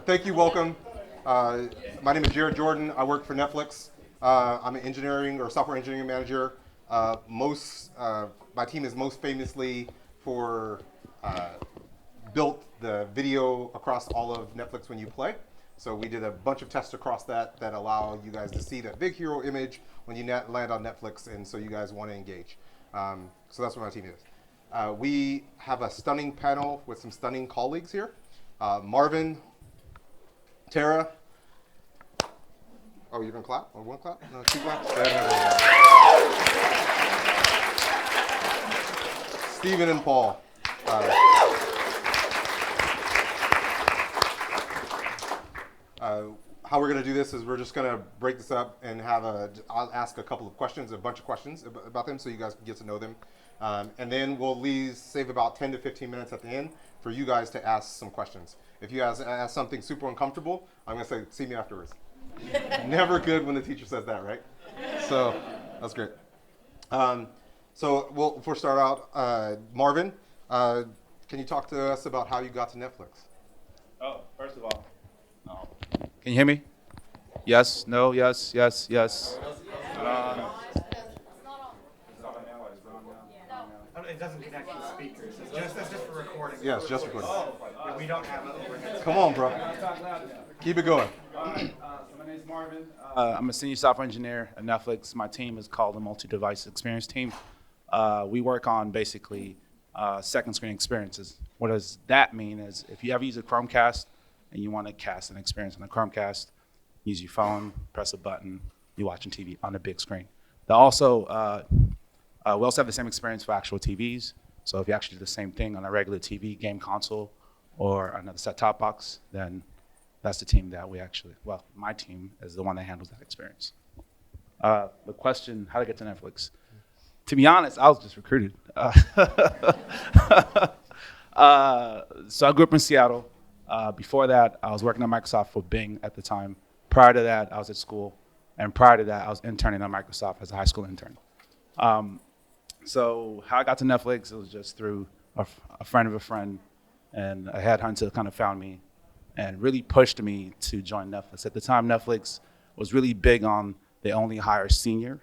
Thank you, welcome. My name is Jared Jordan. I work for Netflix. I'm an engineering or software engineering manager. My team is most famously for built the video across all of Netflix when you play. So we did a bunch of tests across that allow you guys to see that big hero image when you land on Netflix, and so you guys want to engage. So that's what my team is. We have a stunning panel with some stunning colleagues here. Marvin, Tara. Oh, you're gonna clap? Or one clap? No, two claps? Stephen and Paul. How we're going to do this is we're just going to break this up and I'll ask a couple of questions, a bunch of questions about them so you guys can get to know them. And then we'll save about 10 to 15 minutes at the end for you guys to ask some questions. If you guys ask something super uncomfortable, I'm going to say, see me afterwards. Never good when the teacher says that, right? So that's great. So we'll first start out, Marvin, can you talk to us about how you got to Netflix? Oh, first of all, can you hear me? Yes, no, yes, yes, yes. It doesn't connect to the speakers. It's just for recording. Yeah, it's just recording. Yeah, we don't have overhead. Come on, bro. Keep it going. So my name is Marvin. I'm a senior software engineer at Netflix. My team is called the Multi-Device Experience Team. We work on basically second screen experiences. What does that mean is if you ever use a Chromecast and you want to cast an experience on a Chromecast, use your phone, press a button, you're watching TV on a big screen. We also have the same experience for actual TVs. So if you actually do the same thing on a regular TV, game console, or another set-top box, then that's the team that my team is the one that handles that experience. The question, how to get to Netflix? To be honest, I was just recruited. So I grew up in Seattle. Before that, I was working at Microsoft for Bing at the time. Prior to that, I was at school. And prior to that, I was interning at Microsoft as a high school intern. So how I got to Netflix, it was just through a friend of a friend, and a headhunter kind of found me and really pushed me to join Netflix. At the time, Netflix was really big on they only hire senior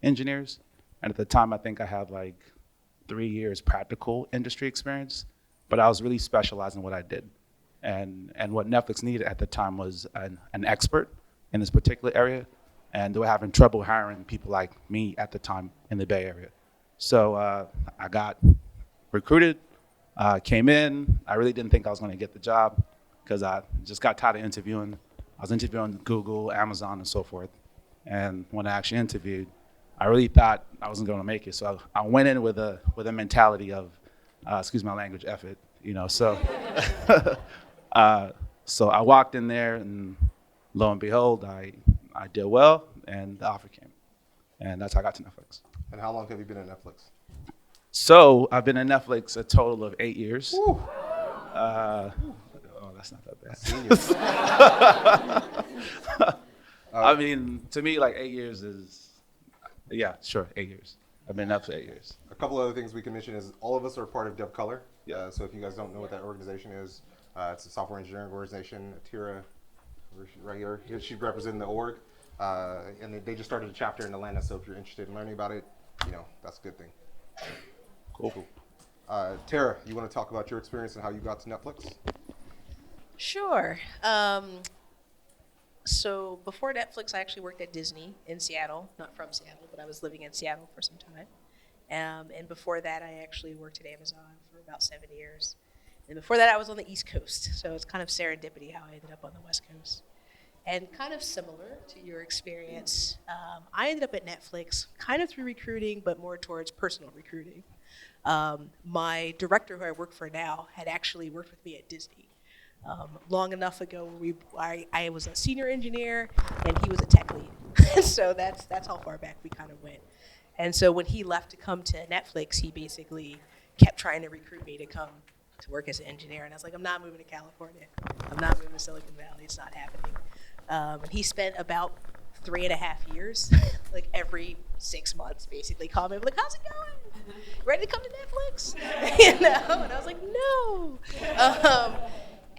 engineers. And at the time, I think I had like 3 years practical industry experience, but I was really specialized in what I did. And what Netflix needed at the time was an expert in this particular area, and they were having trouble hiring people like me at the time in the Bay Area. So I got recruited, came in. I really didn't think I was going to get the job because I just got tired of interviewing. I was interviewing Google, Amazon, and so forth. And when I actually interviewed, I really thought I wasn't going to make it. So I went in with a mentality of, excuse my language, F it, So, so I walked in there, and lo and behold, I did well, and the offer came. And that's how I got to Netflix. And how long have you been at Netflix? So I've been at Netflix a total of 8 years. That's not that bad. I mean, to me, like 8 years is, yeah, sure, 8 years. I've been up for 8 years. A couple other things we can mention is all of us are part of DevColor. Yeah. So if you guys don't know what that organization is, it's a software engineering organization. Tira, right here, she's representing the org. And they just started a chapter in Atlanta, so if you're interested in learning about it, that's a good thing. Cool. Tara, you want to talk about your experience and how you got to Netflix? Sure. So before Netflix, I actually worked at Disney in Seattle, not from Seattle, but I was living in Seattle for some time. And before that, I actually worked at Amazon for about 7 years. And before that, I was on the East Coast. So it's kind of serendipity how I ended up on the West Coast. And kind of similar to your experience, I ended up at Netflix kind of through recruiting, but more towards personal recruiting. My director, who I work for now, had actually worked with me at Disney long enough ago. I was a senior engineer, and he was a tech lead. So that's how far back we kind of went. And so when he left to come to Netflix, he basically kept trying to recruit me to come to work as an engineer. And I was like, I'm not moving to California. I'm not moving to Silicon Valley. It's not happening. And he spent about 3.5 years, like every 6 months, basically calling me, like, how's it going? Ready to come to Netflix? And I was like, no.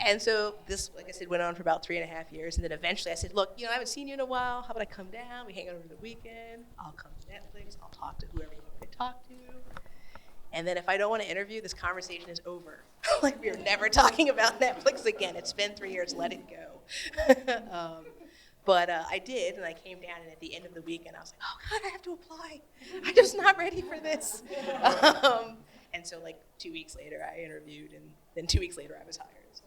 And so this, like I said, went on for about 3.5 years. And then eventually I said, look, I haven't seen you in a while. How about I come down? We hang out over the weekend. I'll come to Netflix. I'll talk to whoever you want me to talk to. And then if I don't want to interview, this conversation is over. Like, we are never talking about Netflix again. It's been 3 years. Let it go. But I did, and I came down, and at the end of the weekend, I was like, oh, God, I have to apply. I'm just not ready for this. And so, like, 2 weeks later, I interviewed, and then 2 weeks later, I was hired. So,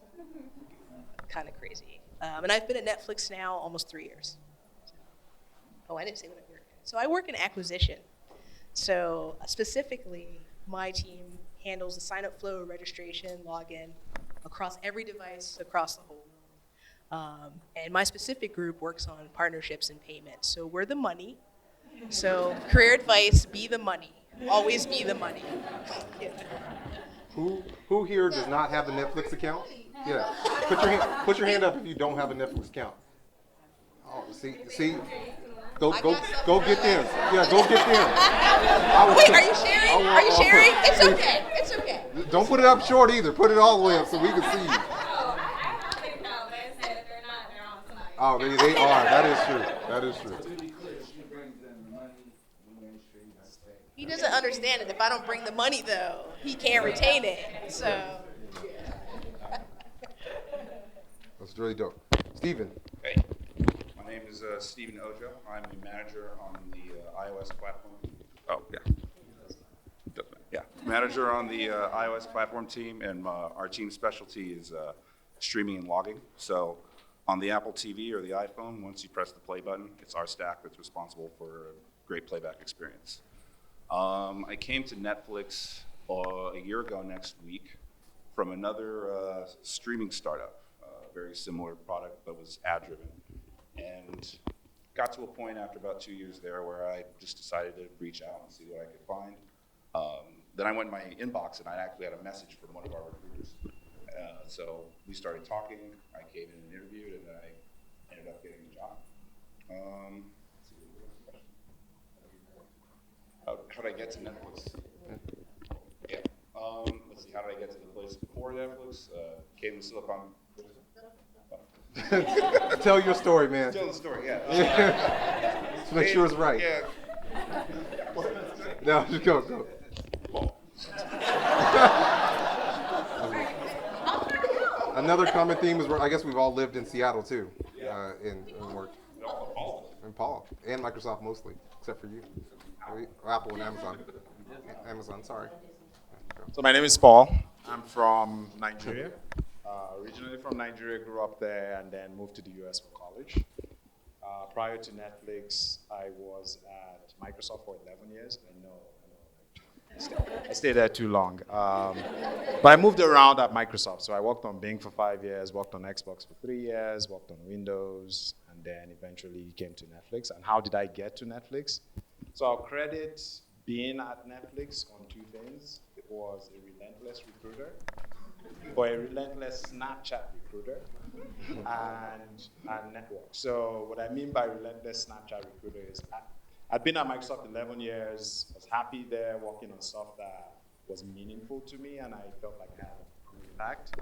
kind of crazy. And I've been at Netflix now almost 3 years. Oh, I didn't say what I work in. So I work in acquisition. So specifically, my team handles the sign-up flow, registration, login across every device, across the whole world. And my specific group works on partnerships and payments. So we're the money. So career advice, be the money. Always be the money. Yeah. Who here does not have a Netflix account? Yeah. Put your hand up if you don't have a Netflix account. Oh, see. Go get them. Yeah, go get them. Wait, are you sharing? Are you sharing? It's okay. It's okay. Don't put it up short either. Put it all the way up so we can see you. Oh, they are. That is true. That is true. He doesn't understand it. If I don't bring the money, though, he can't retain it. So. That's really dope. Steven. Hey, my name is Steven Ojo. I'm the manager on the iOS platform. Oh, yeah. Yeah, manager on the iOS platform team, and our team's specialty is streaming and logging. So on the Apple TV or the iPhone, once you press the play button, it's our stack that's responsible for a great playback experience. I came to Netflix a year ago next week from another streaming startup, very similar product but was ad-driven. And got to a point after about 2 years there where I just decided to reach out and see what I could find. Then I went in my inbox and I actually had a message from one of our recruiters. So we started talking, I came in and interviewed, and I ended up getting the job. How did I get to Netflix? Yeah. Let's see, how did I get to the place before Netflix? Came to Silicon. Tell your story, man. Tell the story, yeah. Let's make sure it's right. Yeah. No, just go. Another common theme is I guess we've all lived in Seattle too, and worked. And Paul and Microsoft mostly, except for you, or Apple and Amazon. Amazon, sorry. So my name is Paul. I'm from Nigeria. Originally from Nigeria, grew up there, and then moved to the US for college. Prior to Netflix, I was at Microsoft for 11 years. I stayed there too long. But I moved around at Microsoft. So I worked on Bing for 5 years, worked on Xbox for 3 years, worked on Windows, and then eventually came to Netflix. And how did I get to Netflix? So I'll credit being at Netflix on two things. It was a relentless recruiter, or a relentless Snapchat recruiter, and a network. So what I mean by relentless Snapchat recruiter is I'd been at Microsoft 11 years, was happy there, working on stuff that was meaningful to me, and I felt like I had an impact.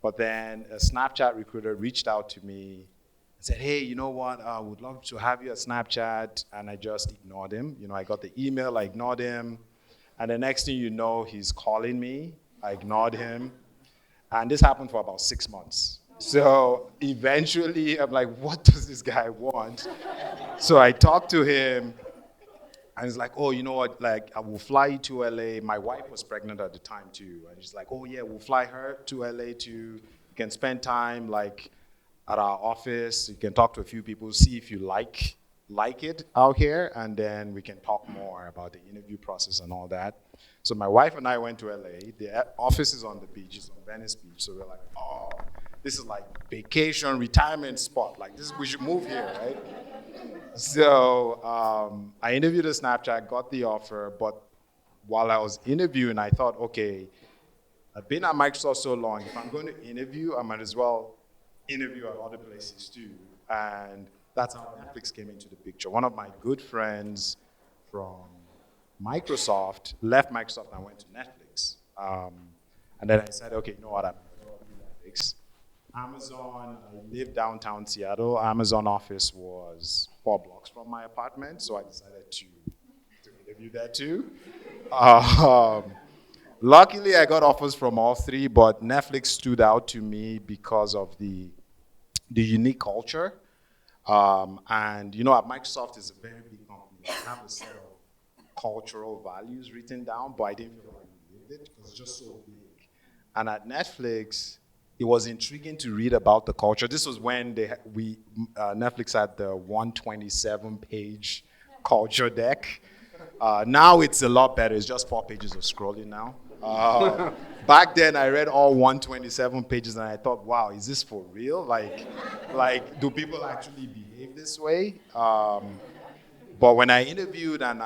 But then a Snapchat recruiter reached out to me and said, hey, you know what, I would love to have you at Snapchat, and I just ignored him. I got the email, I ignored him, and the next thing you know, he's calling me, I ignored him, and this happened for about 6 months. So eventually, I'm like, what does this guy want? So I talked to him, and he's like, oh, you know what, like, I will fly you to LA. My wife was pregnant at the time, too. And he's like, oh, yeah, we'll fly her to LA, too. You can spend time, like, at our office. You can talk to a few people, see if you like it out here, and then we can talk more about the interview process and all that. So my wife and I went to LA. The office is on the beach. It's on Venice Beach. So we're like, oh, this is like vacation, retirement spot. Like, we should move here, right? So I interviewed at Snapchat, got the offer, but while I was interviewing, I thought, okay, I've been at Microsoft so long, if I'm going to interview, I might as well interview at other places too. And that's how Netflix came into the picture. One of my good friends from Microsoft left Microsoft and went to Netflix. And then I said, okay, you know what, I'm going to do Netflix. Amazon, I live downtown Seattle. Amazon office was 4 blocks from my apartment, so I decided to interview there too. Um, Luckily, I got offers from all three, but Netflix stood out to me because of the unique culture. And at Microsoft is a very big company. I have a set of cultural values written down, but I didn't feel like we lived it because it's just so big. And at Netflix, it was intriguing to read about the culture. This was when Netflix had the 127-page culture deck. Now it's a lot better. It's just 4 pages of scrolling now. Back then, I read all 127 pages, and I thought, "Wow, is this for real? Like, do people actually behave this way?" But when I interviewed, and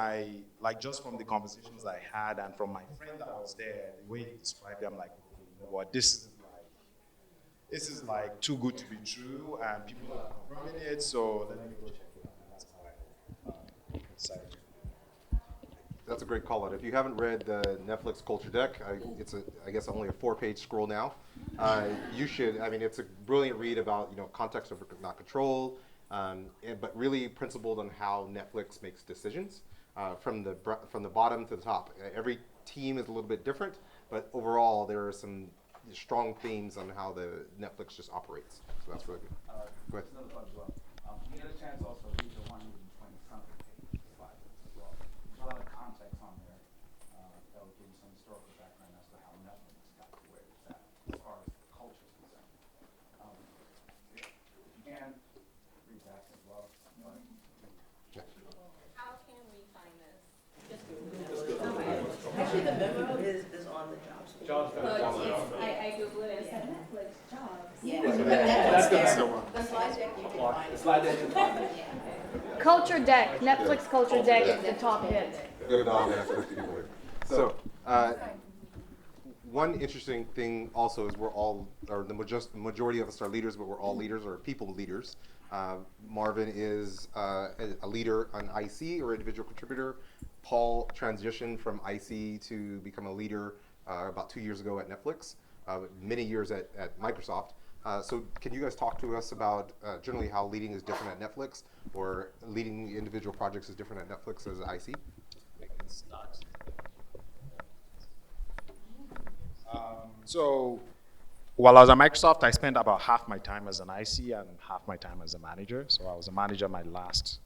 just from the conversations I had, and from my friend that was there, the way he described it, I'm like, "You know what? This is like too good to be true, and people are confirming it. So let me go check it out." And that's how I decided. That's a great call out. If you haven't read the Netflix culture deck, it's I guess only a 4-page scroll now. You should. I mean, it's a brilliant read about context over not control, but really principled on how Netflix makes decisions from the bottom to the top. Every team is a little bit different, but overall there are some strong themes on how the Netflix just operates. So that's really good. Go ahead. Another thought as well. You get a chance also to read the 120-something page slide as well. There's a lot of context on there that will give you some historical background as to how Netflix got to where it's at as far as culture is concerned. If you can, read that as well. How can we find this? Actually, the memo is on the job speaker. I Googled it and said Netflix jobs. Yeah, that's there. The slide deck you can find. The slide deck you can find. Culture deck, Netflix culture deck is the top hit. Good on Netflix people here. So, one interesting thing also is the majority of us are leaders, but we're all leaders or people leaders. Marvin is a leader on IC or individual contributor. Paul transitioned from IC to become a leader about 2 years ago at Netflix, many years at Microsoft. So can you guys talk to us about generally how leading is different at Netflix, or leading individual projects is different at Netflix as IC? So while I was at Microsoft, I spent about half my time as an IC and half my time as a manager. So I was a manager my last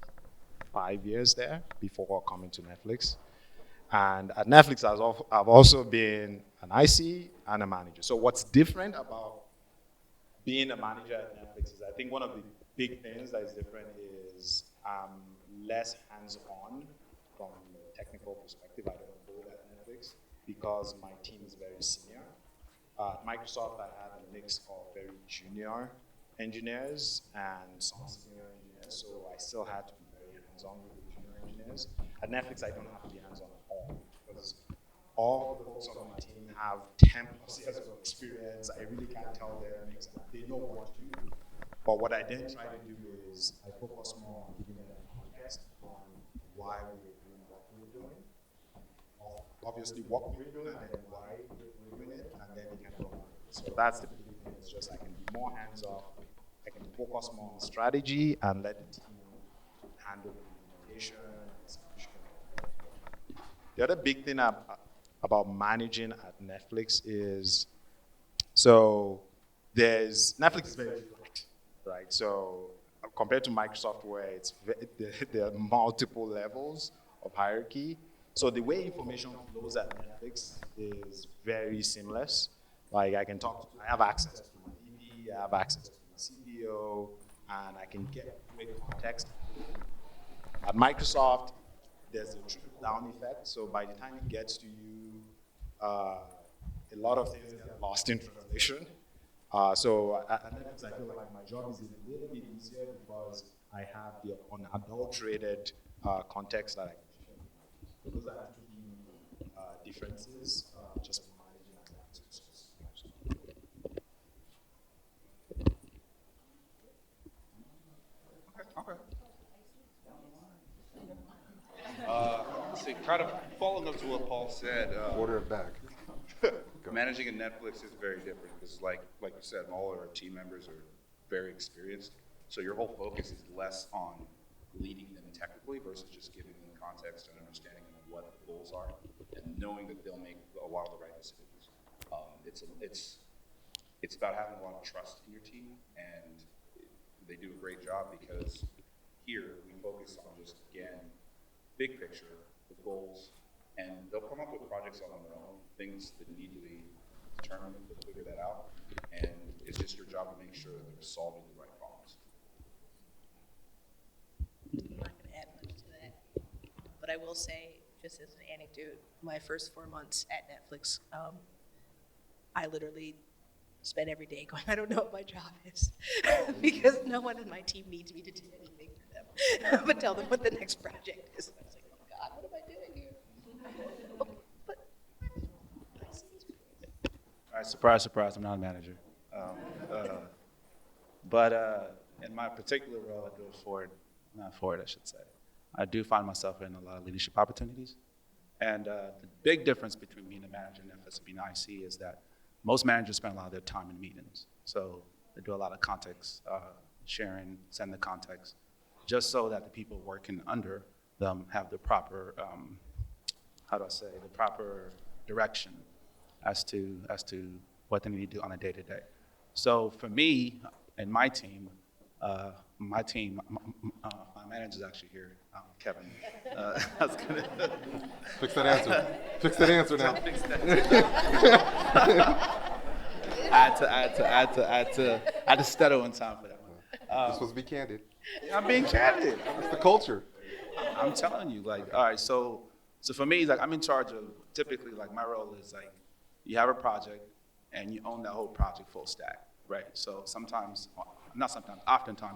5 years there before coming to Netflix. And at Netflix, I've also been an IC and a manager. So what's different about being a manager at Netflix is I think one of the big things that is different is I'm less hands-on from a technical perspective. I don't code at Netflix because my team is very senior. At Microsoft, I had a mix of very junior engineers and some senior engineers, so I still had to be very hands-on with the junior engineers. At Netflix, I don't have to be hands-on at all because all the folks on my team have 10 plus years of experience. I really can't tell them exactly. They know what to do. But what I then try to do is I focus more on giving them context on why we're doing what we're doing. Obviously, what we're doing and then why we're doing it, and then we can go on. So that's the big thing. It's just I can be more hands-off. I can focus more on strategy and let the team handle the implementation and execution. The other big thing about managing at Netflix is, so Netflix is very flat, right? So compared to Microsoft where there are multiple levels of hierarchy. So the way information flows at Netflix is very seamless. Like I have access to my VP, I have access to my CPO, and I can get great context. At Microsoft, there's a trickle-down effect. So by the time it gets to you, a lot of things get lost in translation. So at Netflix, I feel like my job is a little bit easier because I have the unadulterated context that I can share. So those are two key differences just for managing as Okay. So kind of following up to what Paul said. Order it back. Managing at Netflix is very different because, like you said, all our team members are very experienced. So your whole focus is less on leading them technically versus just giving them context and understanding of what the goals are and knowing that they'll make a lot of the right decisions. It's about having a lot of trust in your team, and they do a great job because here we focus on just, again, big picture, the goals, and they'll come up with projects on their own, things that need to be determined to figure that out, and it's just your job to make sure that they're solving the right problems. I'm not going to add much to that, but I will say, just as an anecdote, my first 4 months at Netflix, I literally spent every day going, I don't know what my job is, because no one in my team needs me to do anything for them, but tell them what the next project is. I was like, oh God, what am I doing here? But All right, surprise, surprise, I'm not a manager. But in my particular role at Ford, I should say, I do find myself in a lot of leadership opportunities. And the big difference between being a manager and FS being IC is that most managers spend a lot of their time in meetings. So they do a lot of context sharing, send the context, just so that the people working under them have the proper, the proper direction as to what they need to do on a day-to-day. So for me and my team, my manager's actually here, Kevin. I was gonna Fix that answer. Fix that answer now. I had to stutter one time for that one. You're supposed to be candid. I'm being candid. It's the culture. I'm telling you, like, all right, so for me, it's like I'm in charge of, typically, like, my role is like, you have a project and you own that whole project full stack, right? So oftentimes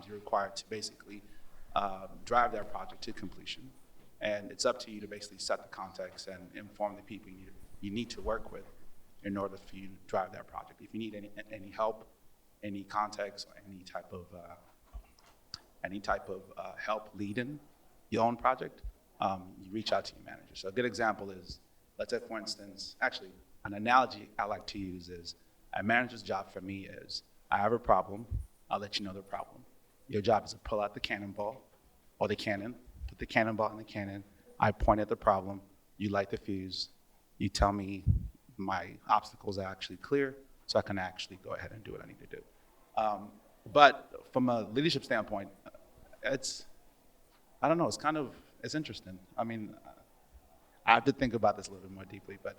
you're required to basically drive that project to completion. And it's up to you to basically set the context and inform the people you need to work with in order for you to drive that project. If you need any help, any context, or any type of help leading your own project, you reach out to your manager. So a good example is, let's say, for instance, actually, an analogy I like to use is, a manager's job for me is, I have a problem, I'll let you know the problem. Your job is to pull out the cannonball, or the cannon, put the cannonball in the cannon, I point at the problem, you light the fuse, you tell me my obstacles are actually clear, so I can actually go ahead and do what I need to do. But from a leadership standpoint, it's interesting. I mean, I have to think about this a little bit more deeply, but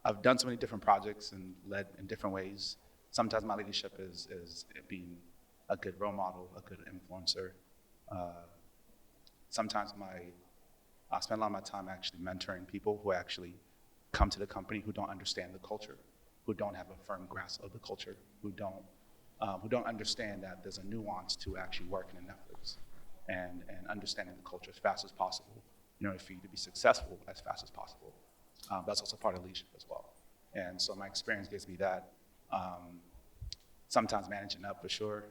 I've done so many different projects and led in different ways. Sometimes my leadership is being a good role model, a good influencer. Sometimes I spend a lot of my time actually mentoring people who actually come to the company who don't understand the culture, who don't have a firm grasp of the culture, who don't understand that there's a nuance to actually working in Netflix and understanding the culture as fast as possible in order for you to be successful as fast as possible. That's also part of leadership as well. And so my experience gives me that. Sometimes managing up for sure,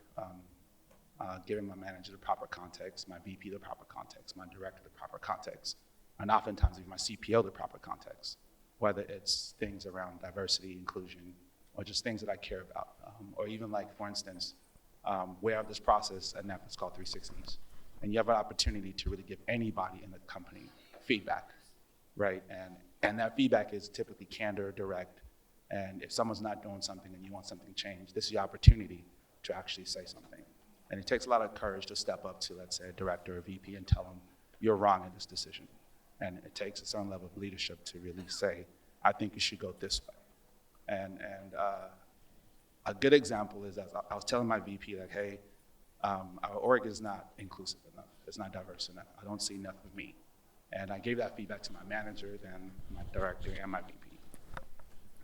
giving my manager the proper context, my VP the proper context, my director the proper context, and oftentimes even my CPO the proper context, whether it's things around diversity, inclusion, or just things that I care about. Or even like, for instance, we have this process at Netflix called 360s, and you have an opportunity to really give anybody in the company feedback, right? And that feedback is typically candor, direct, and if someone's not doing something and you want something changed, this is your opportunity to actually say something. And it takes a lot of courage to step up to, let's say, a director or VP and tell them, you're wrong in this decision. And it takes a certain level of leadership to really say, I think you should go this way. And a good example is, as I was telling my VP, like, hey, our org is not inclusive enough. It's not diverse enough. I don't see enough of me. And I gave that feedback to my manager, then my director, and my VP.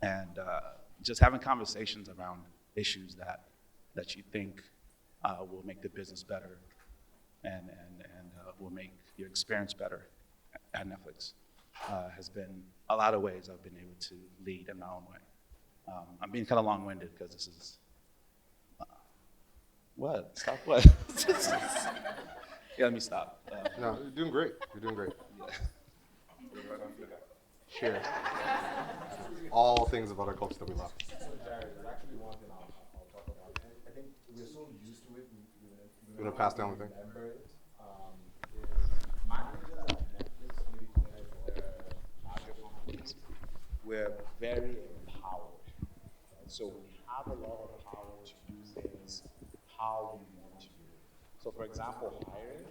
And just having conversations around issues that you think will make the business better and will make your experience better at Netflix has been a lot of ways I've been able to lead in my own way. I'm being kind of long-winded because this is, what? Stop what? Yeah, let me stop. No, you're doing great. You're doing great. Yeah. Sure. all things about our culture that we love. So, Jared, there's actually one thing I'll talk about. I think we're so used to it, You want to pass down the thing? remember it. Is managers at Netflix, maybe compared to other larger companies, we're very empowered. Right? So we have a lot of power to do things how we want to do it. So for example, hiring,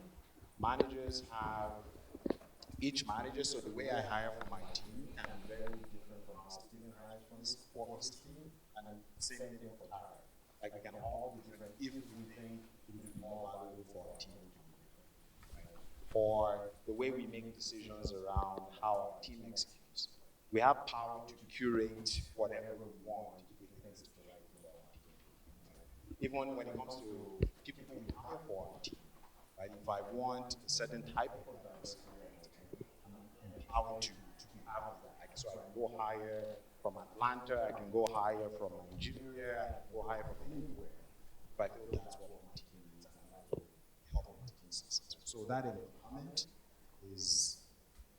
managers have, each manager, so the way I hire for my team can be very different from how Steven hires for his team, and then same thing for Tara. Like we can all be different if we think it would be more valuable for our team to be different. Right? Or the way we make decisions around how our team executes. We have power to curate whatever we want if we think it's the right thing for our team. Right? Even when it comes to people we hire for our team. Right? If I want a certain type of person, I'm empowered to have that. So I can go hire from Atlanta, I can go hire from Nigeria, I can go hire from anywhere. But I feel that's what my team needs, and that will help my team successful. So that empowerment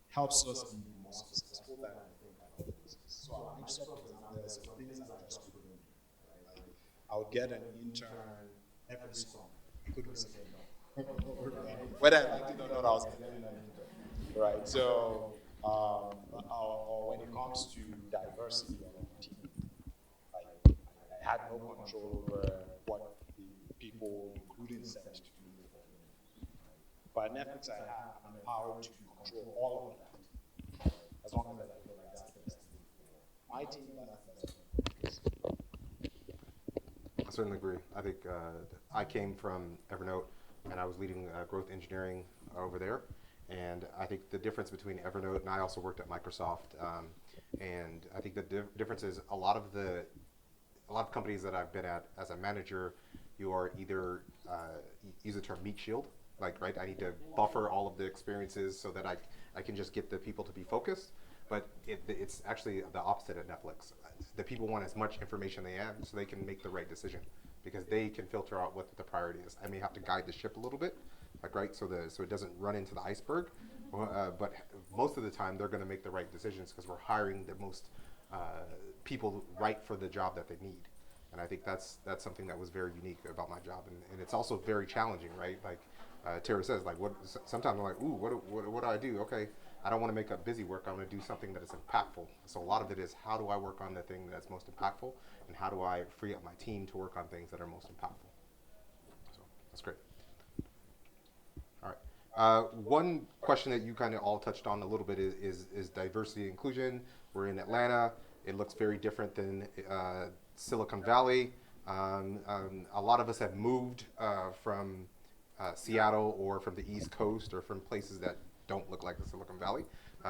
helps us be more successful than I think at other places. So at Microsoft, for example, there's some things I just couldn't do. Right? Like, I would get an intern every summer. I couldn't say no. Whether I liked it or not, I was getting an intern. Right? So, or when it comes to diversity on our team, like, I had no control over what the people, including said to do for me. But at Netflix, I'm empowered to control all of that, as long as I feel like that's the best thing for my team. That's the best thing. I certainly agree. I think I came from Evernote, and I was leading growth engineering over there. And I think the difference between Evernote, and I also worked at Microsoft, and I think the difference is a lot of companies that I've been at as a manager, you are either use the term meat shield, like, right, I need to buffer all of the experiences so that I can just get the people to be focused. But it's actually the opposite at Netflix. The people want as much information they have so they can make the right decision, because they can filter out what the priority is. I may have to guide the ship a little bit, like, right, so it doesn't run into the iceberg. But most of the time, they're going to make the right decisions because we're hiring the most people right for the job that they need. And I think that's something that was very unique about my job, and it's also very challenging, right? Like Tara says, like, sometimes I'm like, ooh, what do I do? Okay, I don't want to make up busy work. I want to do something that is impactful. So a lot of it is, how do I work on the thing that's most impactful, and how do I free up my team to work on things that are most impactful? So that's great. All right. One question that you kind of all touched on a little bit is diversity and inclusion. We're in Atlanta. It looks very different than Silicon Valley. A lot of us have moved from Seattle or from the East Coast or from places that don't look like the Silicon Valley.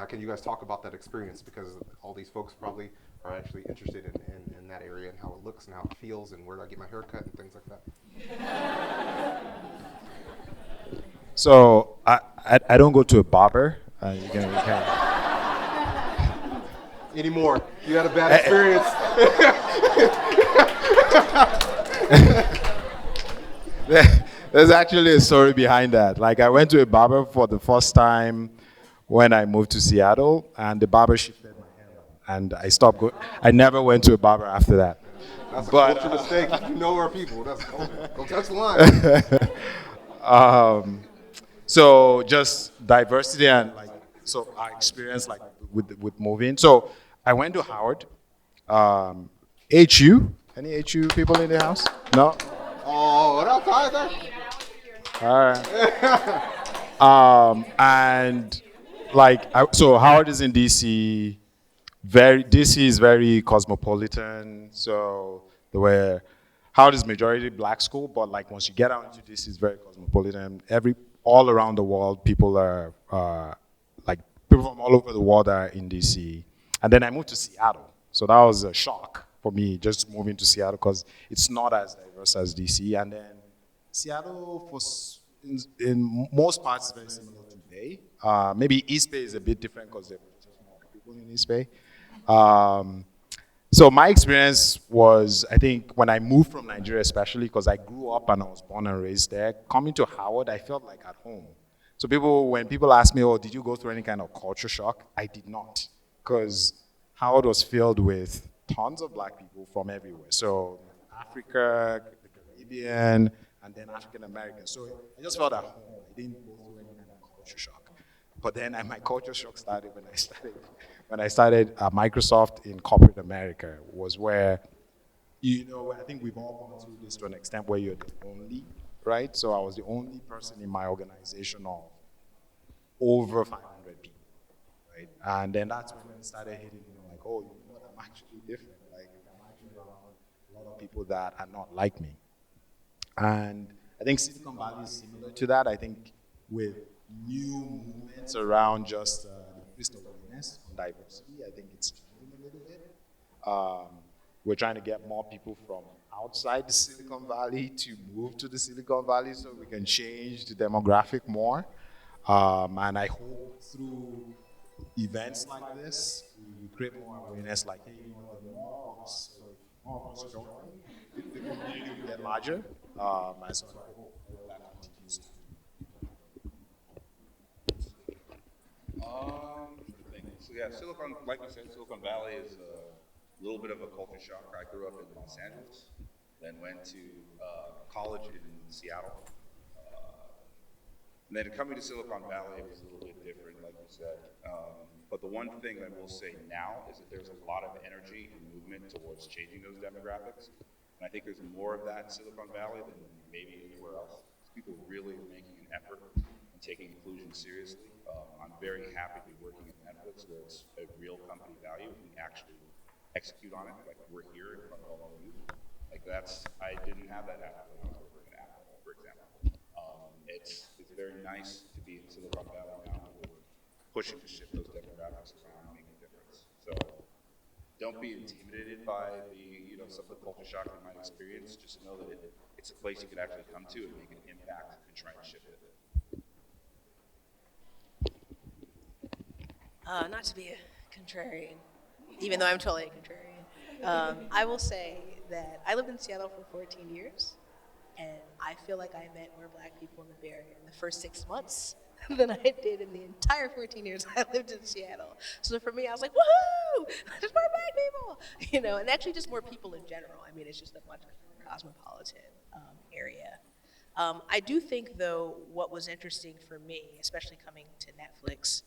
Can you guys talk about that experience? Because all these folks probably are actually interested in that area and how it looks and how it feels and where do I get my hair cut and things like that. So I don't go to a barber. You can Anymore. You had a bad experience. There's actually a story behind that. Like, I went to a barber for the first time when I moved to Seattle, and the barber shifted my hair, and I stopped going. I never went to a barber after that. That's a culture mistake. You know our people. Don't touch the line. So just diversity and so our experience with moving. So I went to Howard, HU. Any HU people in the house? No. Oh, what else, Tyler? All right. And so Howard is in DC. DC is very cosmopolitan. So Howard is majority black school, but once you get out into DC, it's very cosmopolitan. All around the world, people are people from all over the world are in DC. And then I moved to Seattle, so that was a shock for me, just moving to Seattle, because it's not as diverse as DC. And then Seattle, in most parts, is very similar to Bay. Maybe East Bay is a bit different because there are just more people in East Bay. So my experience was, I think, when I moved from Nigeria, especially because I grew up and I was born and raised there, coming to Howard, I felt like at home. So when people ask me, oh, did you go through any kind of culture shock? I did not, because Howard was filled with tons of black people from everywhere. So Africa, the Caribbean, and then African Americans. So I just felt at home. I didn't go through any kind of culture shock. But then my culture shock started when I started at Microsoft in corporate America, was where, I think we've all gone through this to an extent where you're the only, right? So I was the only person in my organization of over 500 people, right? And then that's when it started hitting, like, oh, I'm actually different. Like, I'm actually around a lot of people that are not like me. And I think Silicon Valley is similar to that. I think with new movements around just increased awareness on diversity, I think it's changing a little bit. We're trying to get more people from outside the Silicon Valley to move to the Silicon Valley so we can change the demographic more. And I hope through events like this, we create more awareness, like, hey, the more of us join, the community will get larger. And so I hope that continues to. So yeah, like you said, Silicon Valley is a little bit of a culture shock. I grew up in Los Angeles, then went to college in Seattle. And then coming to Silicon Valley was a little bit different, like you said. But the one thing I will say now is that there's a lot of energy and movement towards changing those demographics. And I think there's more of that in Silicon Valley than maybe anywhere else. People really are making an effort and taking inclusion seriously. I'm very happy to be working at Netflix, where it's a real company value and we actually execute on it. Like, we're here in front of all of you. Like, I didn't have that after when I was working at Apple, for example. It's very nice to be in Silicon Valley now. We're pushing to shift those demographics around and make a difference. So don't be intimidated by some of the culture shock you might experience. Just know that it's a place you can actually come to and make an impact and try and shift it. Not to be a contrarian, even though I'm totally a contrarian, I will say that I lived in Seattle for 14 years, and I feel like I met more black people in the Bay Area in the first 6 months than I did in the entire 14 years I lived in Seattle. So for me, I was like, woohoo, there's more black people, and actually just more people in general. I mean, it's just a much cosmopolitan area. I do think, though, what was interesting for me, especially coming to Netflix,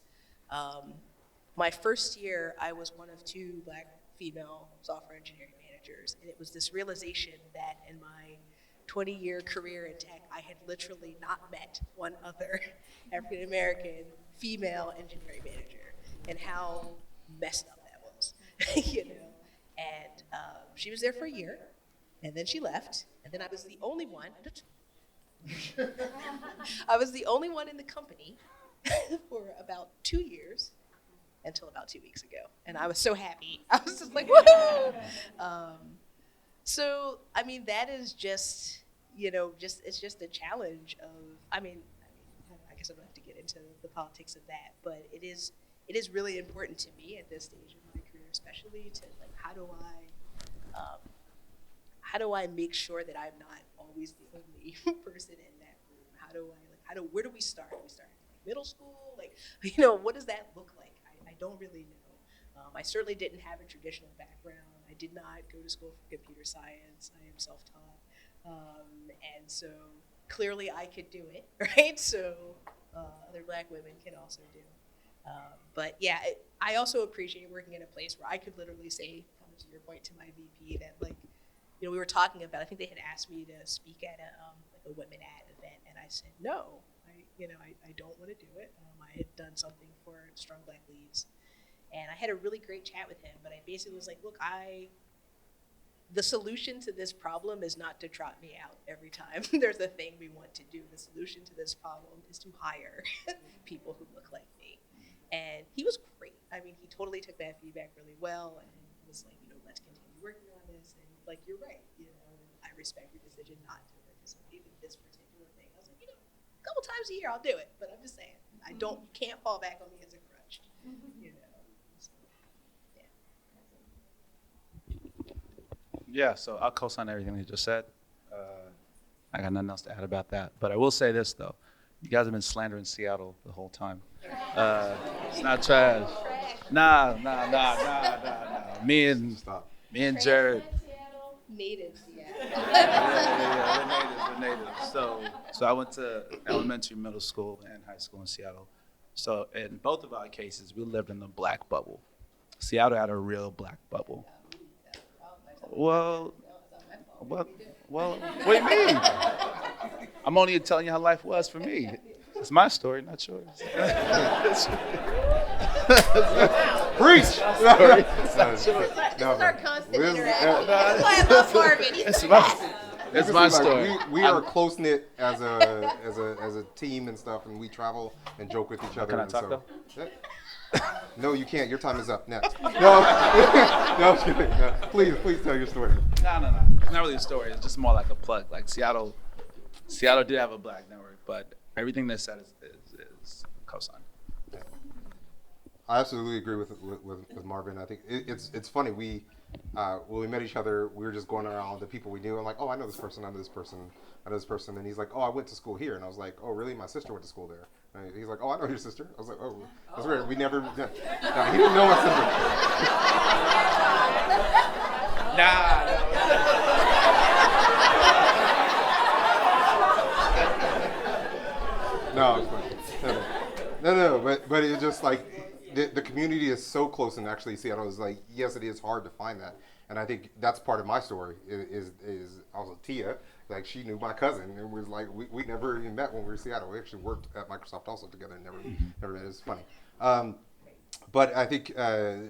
my first year, I was one of 2 black female software engineering managers, and it was this realization that in my 20-year career in tech, I had literally not met one other African-American female engineering manager, and how messed up that was, And she was there for a year, and then she left, and then I was the only one. I was the only one in the company for about 2 years, until about 2 weeks ago, and I was so happy. I was just like, woohoo! So, I mean, that is just, it's just a challenge of, I guess I don't have to get into the politics of that, but it is really important to me at this stage of my career, especially to, like, how do I make sure that I'm not always the only person in that room? Where do we start? Do we start in middle school? Like, what does that look like? I don't really know. I certainly didn't have a traditional background. I did not go to school for computer science. I am self-taught. And so clearly I could do it, right? So other black women can also do. But yeah, I also appreciate working in a place where I could literally say, coming to your point, to my VP, that, like, we were talking about, I think they had asked me to speak at a women ad event, and I said, no, I don't want to do it. I had done something for Strong Black Leads, and I had a really great chat with him, but I basically was like, look, the solution to this problem is not to trot me out every time there's a thing we want to do. The solution to this problem is to hire people who look like me. And he was great. I mean, he totally took that feedback really well, and was like, let's continue working on this. And, like, you're right, I respect your decision not to participate in this particular thing. I was like, a couple times a year I'll do it, but I'm just saying, you can't fall back on me as a crutch, So, yeah. Yeah, so I'll co-sign everything you just said. I got nothing else to add about that. But I will say this, though. You guys have been slandering Seattle the whole time. It's not trash. Nah. Me and Stop. Jared. Made in Seattle. We're natives. So I went to elementary, middle school, and high school in Seattle. So in both of our cases, we lived in the black bubble. Seattle had a real black bubble. Well, what do you mean? I'm only telling you how life was for me. It's my story, not yours. Preach! This is our constant interaction. That's why I love Marvin. It's my story. We are close knit as a team and stuff, and we travel and joke with each other. Can I and talk so, No, you can't. Your time is up. Next. No, no, I'm just kidding. No, please tell your story. No. It's not really a story. It's just more like a plug. Like Seattle did have a black network, but everything they said is co-signed. I absolutely agree with Marvin. I think it's funny. When we met each other, we were just going around the people we knew. I'm like, oh, I know this person. I know this person. I know this person. And he's like, oh, I went to school here. And I was like, oh, really? My sister went to school there. And he's like, oh, I know your sister. I was like, oh, that's weird. We never. No, he didn't know my sister. No, it's fine. No, but it's just like the community is so close, and actually Seattle is like, yes, it is hard to find that, and I think that's part of my story is also Tia, like she knew my cousin and was like we never even met when we were in Seattle. We actually worked at Microsoft also together and never met. It's funny. But I think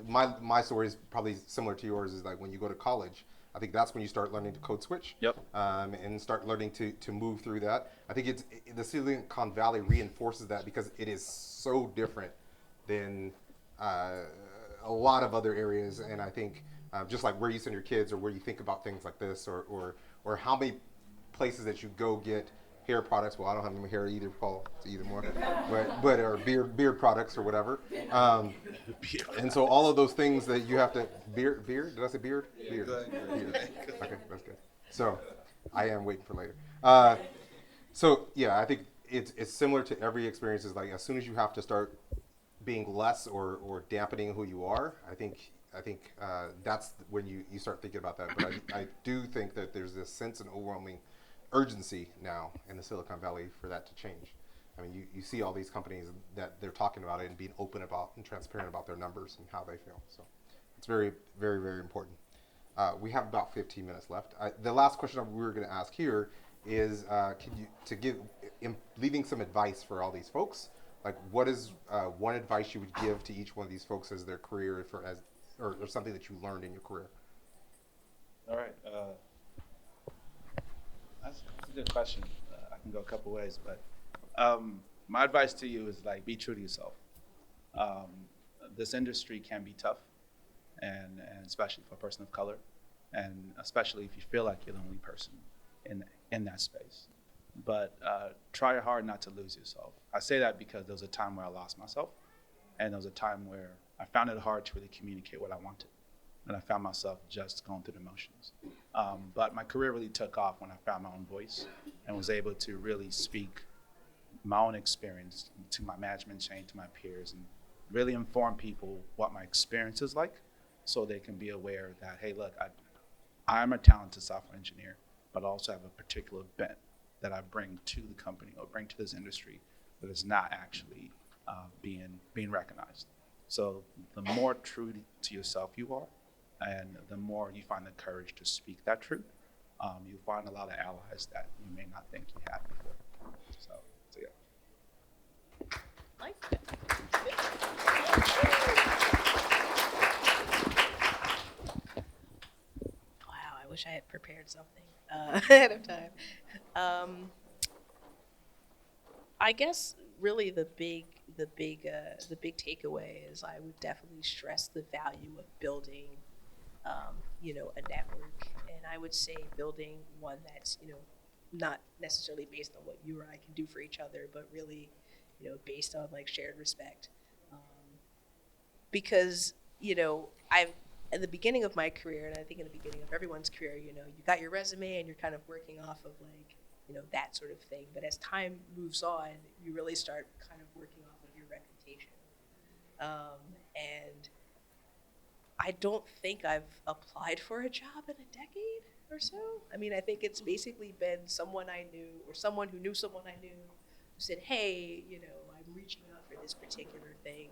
my story is probably similar to yours. Is like when you go to college, I think that's when you start learning to code switch. Yep. And start learning to move through that. I think the Silicon Valley reinforces that because it is so different than a lot of other areas. And I think just like where you send your kids or where you think about things like this or how many places that you go get hair products. Well, I don't have any hair either, Paul, to either more, but or beard products or whatever. And so all of those things that you have to beard. Did I say beard? Beard. Okay, that's good. So I am waiting for later. So yeah, I think it's similar to every experience. Is like as soon as you have to start being less or dampening who you are, I think that's when you start thinking about that. But I do think that there's this sense and overwhelming urgency now in the Silicon Valley for that to change. I mean, you see all these companies that they're talking about it and being open about and transparent about their numbers and how they feel. So it's very, very, very important. We have about 15 minutes left. The last question we were going to ask here is, leaving some advice for all these folks. Like, what is one advice you would give to each one of these folks as their career or something that you learned in your career? All right. That's a good question. I can go a couple ways, but my advice to you is like be true to yourself. This industry can be tough, and especially for a person of color, and especially if you feel like you're the only person in that space. But try hard not to lose yourself. I say that because there was a time where I lost myself, and there was a time where I found it hard to really communicate what I wanted. And I found myself just going through the motions. But my career really took off when I found my own voice and was able to really speak my own experience to my management chain, to my peers, and really inform people what my experience is like so they can be aware that, hey, look, I'm a talented software engineer, but I also have a particular bent that I bring to the company or bring to this industry that is not actually being recognized. So the more true to yourself you are, and the more you find the courage to speak that truth, you'll find a lot of allies that you may not think you had before. So yeah. Like that. Wow, I wish I had prepared something ahead of time. I guess really the big takeaway is I would definitely stress the value of building a network, and I would say building one that's, not necessarily based on what you or I can do for each other, but really, based on like shared respect. Because, at the beginning of my career, and I think in the beginning of everyone's career, you got your resume and you're kind of working off of like, that sort of thing. But as time moves on, you really start kind of working off of your reputation. And I don't think I've applied for a job in a decade or so. I mean, I think it's basically been someone I knew or someone who knew someone I knew who said, hey, I'm reaching out for this particular thing.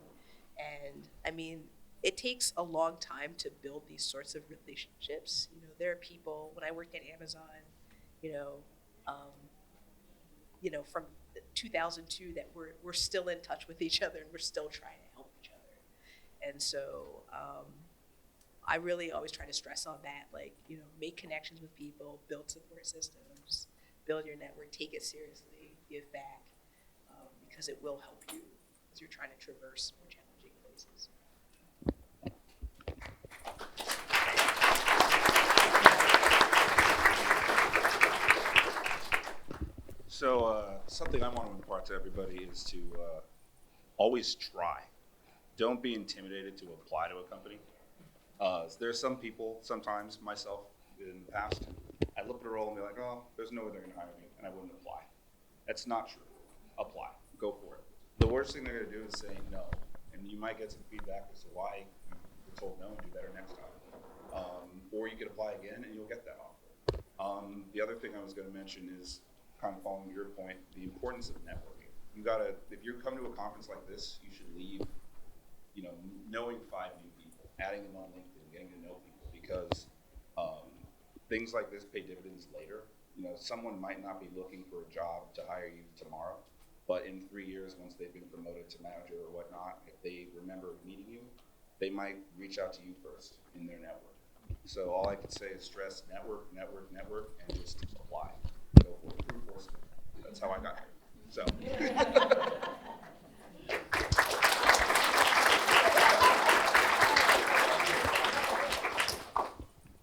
And I mean, it takes a long time to build these sorts of relationships. There are people, when I worked at Amazon, you know, um, from 2002 that we're still in touch with each other and we're still trying to help each other. And so I really always try to stress on that, make connections with people, build support systems, build your network, take it seriously, give back, because it will help you as you're trying to traverse more challenging places. So something I want to impart to everybody is to always try. Don't be intimidated to apply to a company. There's some people, sometimes myself in the past, I look at a role and be like, oh, there's no way they're going to hire me, and I wouldn't apply. That's not true. Apply. Go for it. The worst thing they're going to do is say no, and you might get some feedback as to why you were told no and do better next time. Or you could apply again and you'll get that offer. The other thing I was going to mention is, kind of following your point, the importance of networking. If you come to a conference like this, you should leave, knowing 5 new people, adding them on LinkedIn, getting to know people, because things like this pay dividends later. Someone might not be looking for a job to hire you tomorrow, but in 3 years, once they've been promoted to manager or whatnot, if they remember meeting you, they might reach out to you first in their network. So all I can say is stress network, network, network, and just apply. Go for it. Brute force it. That's how I got here. So.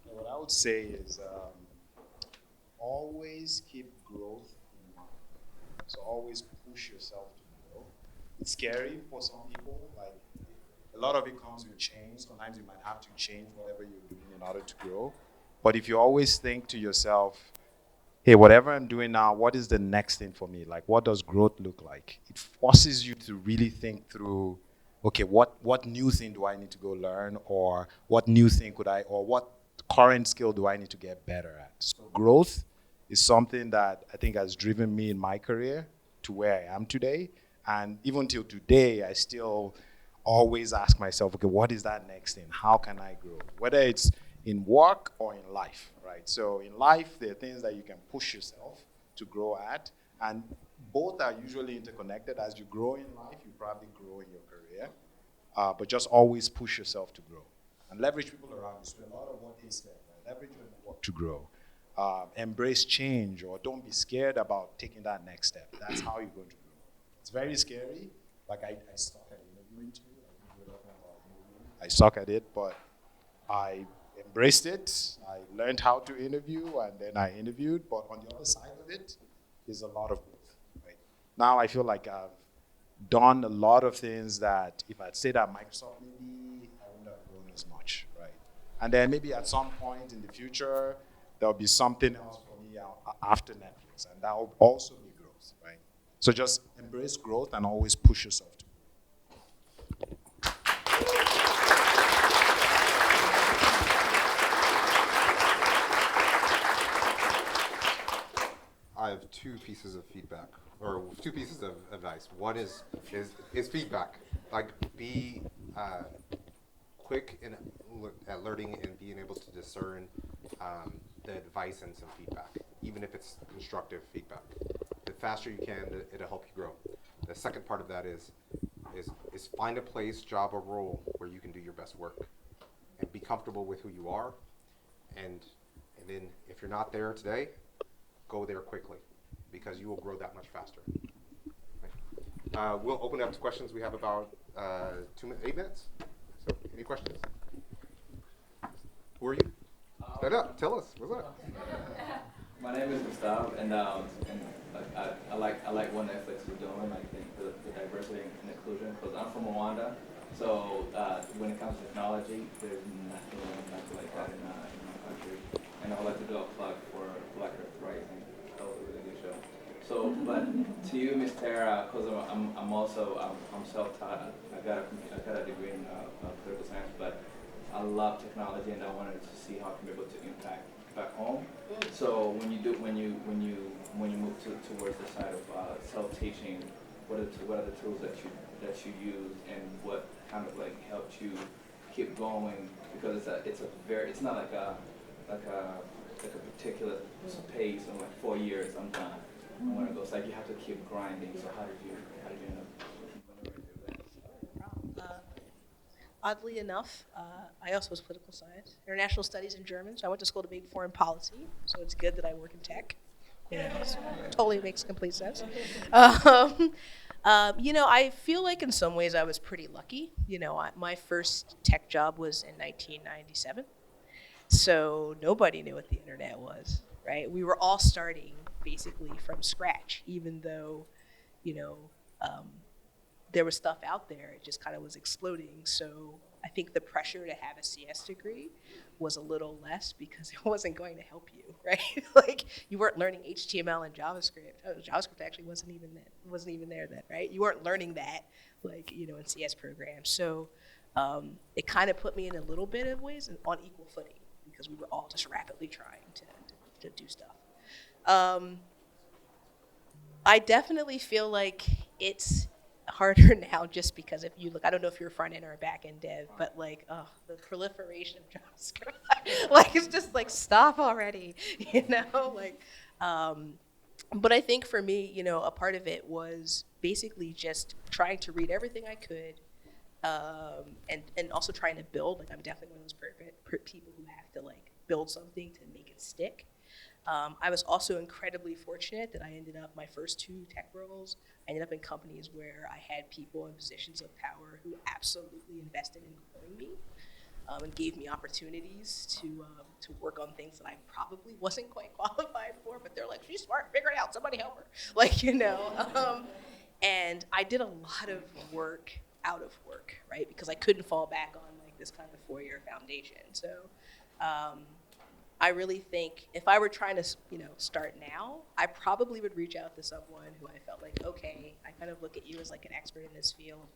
What I would say is always keep growth in mind. So always push yourself to grow. It's scary for some people. Like, a lot of it comes with change. Sometimes you might have to change whatever you're doing in order to grow. But if you always think to yourself, hey, whatever I'm doing now, what is the next thing for me? Like, what does growth look like? It forces you to really think through, okay, what new thing do I need to go learn? Or what new thing or what current skill do I need to get better at? So growth is something that I think has driven me in my career to where I am today. And even till today, I still always ask myself, okay, what is that next thing? How can I grow? Whether it's in work or in life, right? So in life, there are things that you can push yourself to grow at, and both are usually interconnected. As you grow in life, you probably grow in your career, but just always push yourself to grow. And leverage people around you. So a lot of what they said, right? Leverage your network to grow. Embrace change, or don't be scared about taking that next step. That's how you're going to grow. It's very scary. Like I suck at interviewing too. I suck at it, but I embraced it. I learned how to interview, and then I interviewed. But on the other side of it is a lot of growth. Right? Now I feel like I've done a lot of things that if I'd stayed at Microsoft, maybe I wouldn't have grown as much, right? And then maybe at some point in the future, there'll be something else for me after Netflix, and that will also be growth, right? So just embrace growth and always push yourself to grow. I have 2 pieces of feedback, or 2 pieces of advice. One is feedback. Like, be quick at learning and being able to discern the advice and some feedback, even if it's constructive feedback. The faster you can, it'll help you grow. The second part of that is find a place, job, or role where you can do your best work, and be comfortable with who you are. And then if you're not there today, go there quickly, because you will grow that much faster. We'll open it up to questions. We have about 8 minutes. So, any questions? Who are you? Stand up. Tell us. What's up? My name is Gustav, and I like what Netflix is doing. I think the diversity and inclusion. Because I'm from Rwanda, so when it comes to technology, there's nothing like that in my country. And I would like to do a plug for Black Earth Rising. That was a really good show. So But to you, Miss Tara, because I'm also I'm self-taught. I got a degree in political science, but I love technology, and I wanted to see how I can be able to impact back home. So when you move towards the side of self-teaching, what are the tools that you use, and what kind of like helped you keep going? Because it's not like a particular pace in like 4 years I'm done. I want to go. It's like you have to keep grinding. So how did you end up? Oddly enough, I also was political science, international studies, and German. So I went to school to be in foreign policy. So it's good that I work in tech. You know, so totally makes complete sense. I feel like in some ways I was pretty lucky. My first tech job was in 1997. So nobody knew what the internet was, right? We were all starting basically from scratch, even though, you know, there was stuff out there. It just kind of was exploding. So I think the pressure to have a CS degree was a little less because it wasn't going to help you, right? Like you weren't learning HTML and JavaScript. JavaScript actually wasn't even there then, right? You weren't learning that, in CS programs. So it kind of put me in a little bit of ways on equal footing because we were all just rapidly trying to do stuff. I definitely feel like it's harder now just because if you look, I don't know if you're a front end or a back end dev, but the proliferation of JavaScript, it's just stop already, but I think for me, a part of it was basically just trying to read everything I could, and also trying to build. I'm definitely one of those people who have to build something to make it stick. I was also incredibly fortunate that I ended up, my first 2 tech roles, I ended up in companies where I had people in positions of power who absolutely invested in growing me, and gave me opportunities to work on things that I probably wasn't quite qualified for, but they're like, she's smart, figure it out, somebody help her. And I did a lot of work out of work, right? Because I couldn't fall back on this kind of 4-year foundation. So I really think if I were trying to, start now, I probably would reach out to someone who I felt okay, I kind of look at you as an expert in this field.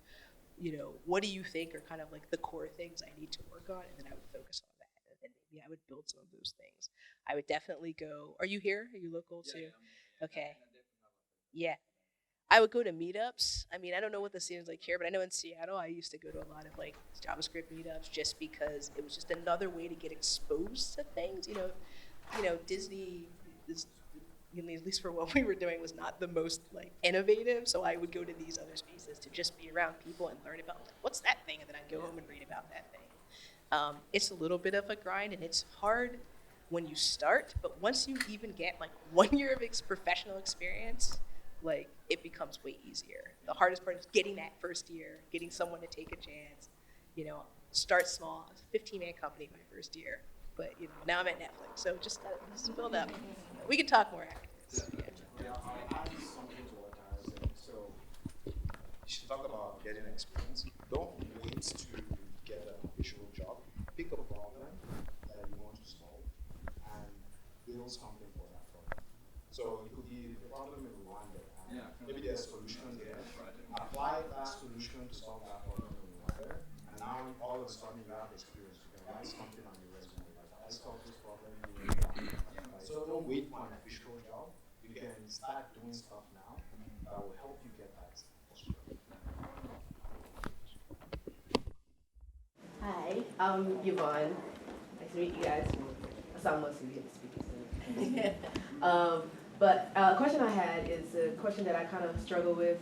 What do you think are kind of the core things I need to work on? And then I would focus on that. And then maybe I would build some of those things. I would definitely go, are you here? Are you local too? Yeah, okay. Yeah. I would go to meetups. I mean, I don't know what the scene is like here, but I know in Seattle, I used to go to a lot of JavaScript meetups just because it was just another way to get exposed to things. Disney is, at least for what we were doing, was not the most innovative. So I would go to these other spaces to just be around people and learn about what's that thing, and then I'd go home and read about that thing. It's a little bit of a grind, and it's hard when you start, but once you even get 1 year of professional experience, it becomes way easier. The hardest part is getting that first year, getting someone to take a chance, start small. I was a 15-man company my first year, but now I'm at Netflix, so just build up. We can talk more after this. Yeah, I'll add something to what I was saying. So you should talk about getting experience. Don't wait to get an official job. Pick a problem that you want to solve and build something for that problem. So it could be the problem in Rwanda. Maybe there's a solution there. Apply that solution to solve that problem in Rwanda, and now all of a sudden you have experience. You can write something on your resume. I solved this problem. So don't wait for an official job. You can start doing stuff now that will help you get that exposure. Hi, I'm Yvonne. Nice to meet you guys. I saw most of you at the speaker center. But a question I had is a question that I kind of struggle with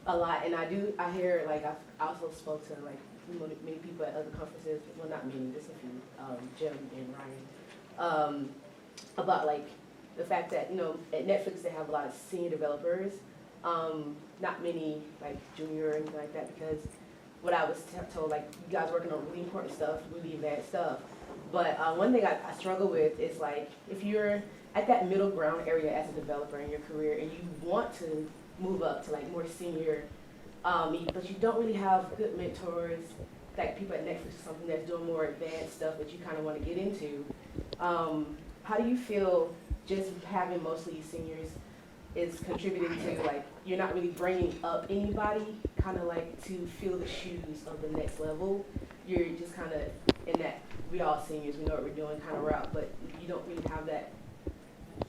a lot, and I hear I also spoke to many people at other conferences. Well, not many, just a few. Jim and Ryan, about the fact that at Netflix they have a lot of senior developers, not many junior or anything like that. Because what I was told, you guys working on really important stuff, really advanced stuff. But one thing I struggle with is if you're at that middle ground area as a developer in your career and you want to move up to more senior, but you don't really have good mentors, people at Netflix or something that's doing more advanced stuff that you kind of want to get into. How do you feel just having mostly seniors is contributing to, like, you're not really bringing up anybody, kind of like to fill the shoes of the next level. You're just kind of in that, we all seniors, we know what we're doing kind of route, but you don't really have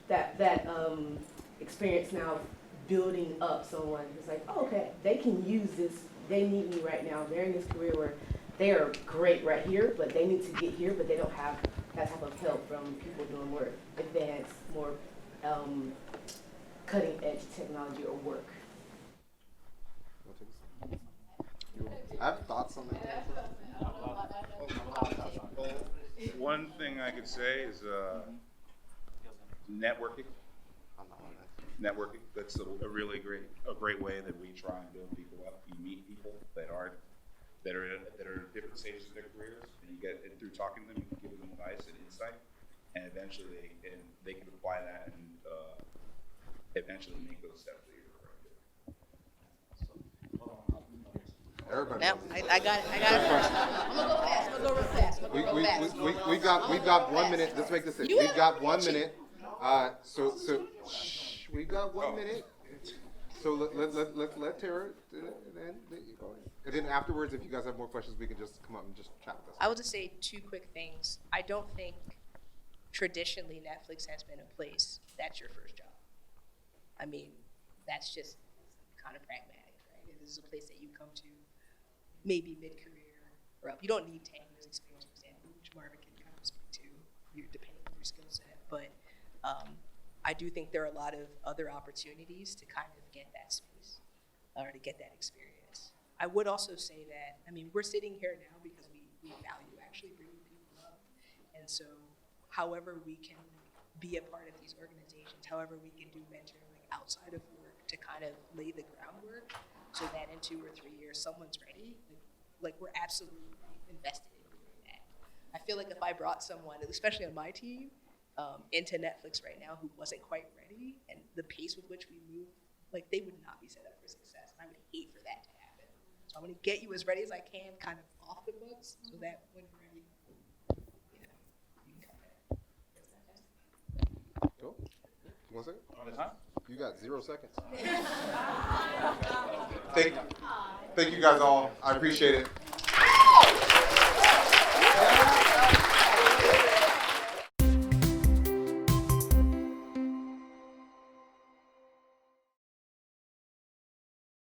that experience now building up someone who's like, oh, okay, they can use this, they need me right now. They're in this career where they are great right here, but they need to get here, but they don't have that type of help from people doing more advanced, more cutting edge technology or work. I have thoughts on that. One thing I could say is networking. Networking. That's a really great way that we try and build people up. You meet people that are at different stages of their careers, and you get through talking to them, you can give them advice and insight, and eventually they can apply that and eventually make those steps that you're referring to. Everybody. Now, I got it. I'm gonna go fast. I'm gonna go real fast. We've got 1 minute. Let's make this it. We've got 1 minute. We've got 1 minute. So let Tara, and then afterwards, if you guys have more questions, we can just come up and just chat with us. I will just say two quick things. I don't think traditionally Netflix has been a place that's your first job. I mean, that's just kind of pragmatic, right? This is a place that you come to maybe mid-career or up. You don't need 10 years experience, for example, which Marvin can kind of speak to, depending on your skill set. But I do think there are a lot of other opportunities to kind of get that space or to get that experience. I would also say that, I mean, we're sitting here now because we value actually bringing people up. And so however we can be a part of these organizations, however we can do mentoring outside of work to kind of lay the groundwork so that in 2 or 3 years someone's ready, like we're absolutely invested in doing that. I feel like if I brought someone, especially on my team, into Netflix right now who wasn't quite ready, and the pace with which we move, like they would not be set up for success. And I would hate for that to happen. So I'm gonna get you as ready as I can, kind of off the books, so that when you're ready, you know, you can come in. Cool. 1 second. All the time? You got 0 seconds. Thank you guys all. I appreciate it.